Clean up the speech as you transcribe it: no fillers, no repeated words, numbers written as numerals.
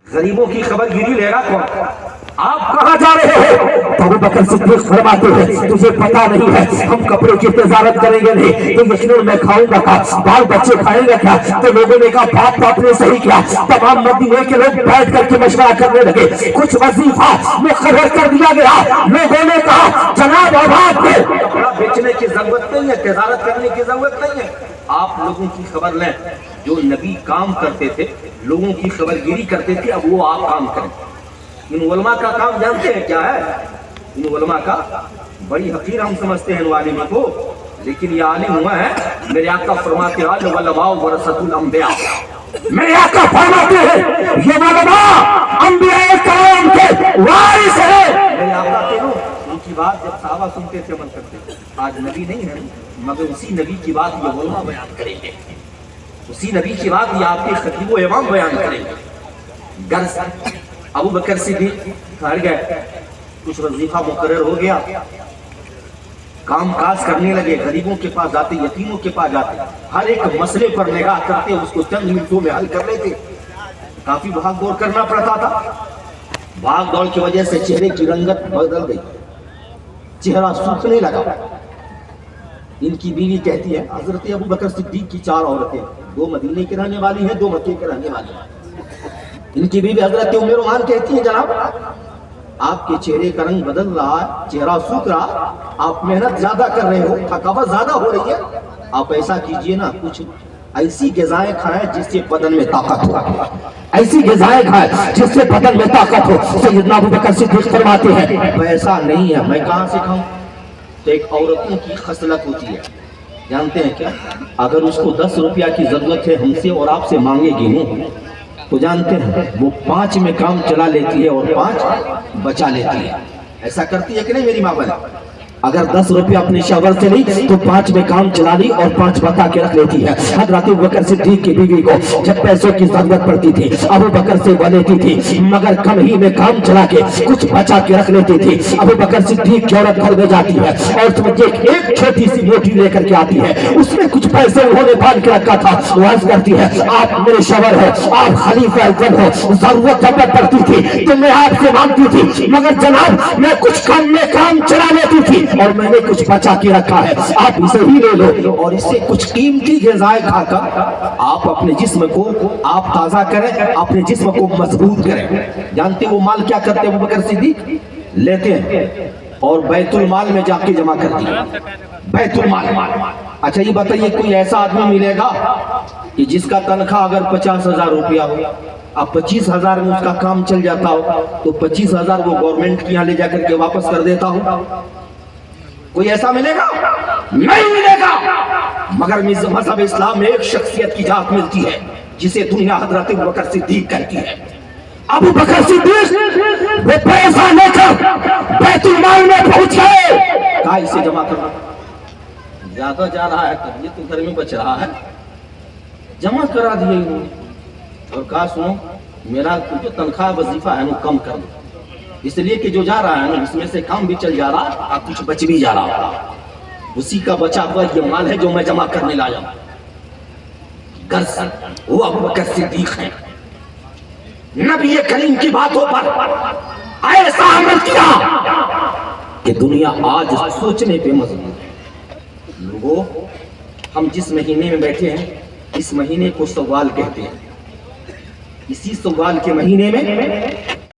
غریبوں کی خبر گیری لے گا کون؟ آپ کہاں جا رہے ہیں؟ تو ابو بکر صدیق فرماتے ہیں تجھے پتا نہیں ہے ہم کپڑے کی تجارت کریں گے نہیں تو یقیناً میں کھاؤں گا کیا، بال بچے کھائیں گے کیا؟ تو لوگوں نے کہا بات تو آپ نے صحیح کیا۔ تمام مدینے کے لوگ بیٹھ کر کے مشورہ کرنے لگے، کچھ وظیفہ مقرر کر دیا گیا۔ لوگوں نے کہا جناب اب آپ کو کپڑا بیچنے کی ضرورت نہیں ہے، تجارت کرنے کی ضرورت نہیں ہے، آپ لوگوں کی خبر لیں۔ جو نبی کام کرتے تھے، لوگوں کی خبر گیری کرتے تھے، اب وہ آپ کام کریں۔ ان علماء کا کام جانتے ہیں کیا ہے؟ ان علماء کا بڑی حقیر ہم سمجھتے ہیں ان عالموں کو، لیکن یہ عالم ہوا ہے میرے آقا فرماتے ہیں العلماء ورثۃ الانبیاء، میرے آقا فرماتے ہیں یہ علماء انبیاء کرام کے وارث ہیں۔ میرے آقا کہو ان کی بات جب صحابہ سنتے تھے عمل کرتے تھے، آج نبی نہیں ہے مگر اسی نبی کی بات یہ علماء بیان کریں گے، اسی نبی کی بات یہ آپ کے خطیب و امام بیان کریں گے۔ غرض ابو بکر صدیق ٹھہر گئے، کچھ وظیفہ مقرر ہو گیا، کام کاج کرنے لگے، غریبوں کے پاس جاتے، یتیموں کے پاس جاتے، ہر ایک مسئلے پر نگاہ کرتے، اس کو چند منٹوں میں حل کر لیتے۔ کافی بھاگ دوڑ کرنا پڑتا تھا، بھاگ دوڑ کی وجہ سے چہرے کی رنگت بدل گئی، چہرہ سوکھنے لگا۔ ان کی بیوی کہتی ہے حضرت ابو بکر صدیق کی 4 عورتیں، 2 مدینے کے رہنے والی ہیں، 2 مکے کے رہنے والی ہیں۔ ان کی بیوی حضرت ام رومان کہتی ہیں جناب آپ کے چہرے کا رنگ بدل رہا ہے، چہرہ سوکھ رہا، آپ محنت زیادہ کر رہے ہو، تھکاوٹ زیادہ ہو رہی ہے، آپ ایسا کیجئے نا کچھ ایسی غذائیں کھائیں جس سے بدن میں طاقت ہو، ایسی غذائیں کھائیں جس سے بدن میں طاقت ہو۔ سیدنا ابو بکر صدیق فرماتے ہیں ویسا نہیں ہے، میں کہاں سے کھاؤں؟ تو ایک عورتوں کی خصلت ہوتی ہے، جانتے ہیں کیا؟ اگر اس کو 10 روپیہ کی ضرورت ہے ہم سے اور آپ سے مانگے گی تو جانتے ہیں وہ 5 میں کام چلا لیتی ہے اور 5 بچا لیتی ہے۔ ایسا کرتی ہے کہ نہیں میری ماں بہن؟ اگر 10 روپیہ اپنے شوہر سے لی تو 5 میں کام چلا لی اور 5 بتا کے رکھ لیتی ہے۔ حضرت ابو بکر صدیق کی بیوی کو جب پیسوں کی ضرورت پڑتی تھی ابو بکر سے وہ لیتی تھی، مگر کم ہی میں کام چلا کے کچھ بچا کے رکھ لیتی تھی۔ ابو بکر صدیق کی عورت گھر میں جاتی ہے اور سمجھے ایک چھوٹی سی موٹی لے کر کے آتی ہے، اس میں کچھ پیسے انہوں نے باندھ کے رکھا تھا۔ وہ عرض کرتی ہے آپ میرے شوہر ہیں، آپ خلیفہ اول ہو، ضرورت جب پڑتی تھی تو میں آپ سے مانگتی تھی، مگر جناب میں کچھ کم میں کام چلا لیتی تھی اور میں نے کچھ بچا کے رکھا ہے، آپ اسے ہی لے لو اور اس سے کچھ قیمتی غذائیں کھا کر آپ اپنے جسم کو آپ تازہ کریں، اپنے جسم کو مضبوط کریں۔ جانتے وہ مال کیا کرتے ابو بکر صدیق؟ لیتے ہیں اور بیت المال میں جا کے جمع کرتے ہیں، بیت المال۔ اچھا یہ بتائیے کوئی ایسا آدمی ملے گا کہ جس کا تنخواہ اگر 50,000 روپیہ ہو، اب 25,000 میں اس کا کام چل جاتا ہو تو 25,000 وہ گورنمنٹ کے یہاں لے جا کر کے واپس کر دیتا ہو؟ کوئی ایسا ملے گا؟ نہیں ملے گا۔ مگر مذہب اسلام میں ایک شخصیت کی ذات ملتی ہے جسے دنیا حضرت ابو بکر صدیق کہتی ہے۔ ابو بکر صدیق وہ پیسہ لے کر بیت المال میں پہنچ گئے، کہا اسے جمع کرنا، زیادہ جا رہا ہے یہ تو گھر میں بچ رہا ہے، جمع کرا دیے انہوں نے اور کہا سنو میرا جو تنخواہ وظیفہ ہے وہ کم کر دو، اس لیے کہ جو جا رہا ہے نا اس میں سے کام بھی چل جا رہا اور کچھ بچ بھی جا رہا، اسی کا بچا ہوا یہ مال ہے جو میں جمع کرنے لایا۔ غرض وہ ابو بکر صدیق ہیں، نبی کریم کی باتوں پر ایسا عمل کیا کہ دنیا آج سوچنے پہ مجبور ہے۔ لوگوں ہم جس مہینے میں بیٹھے ہیں اس مہینے کو سوال کہتے ہیں، اسی سوال کے مہینے میں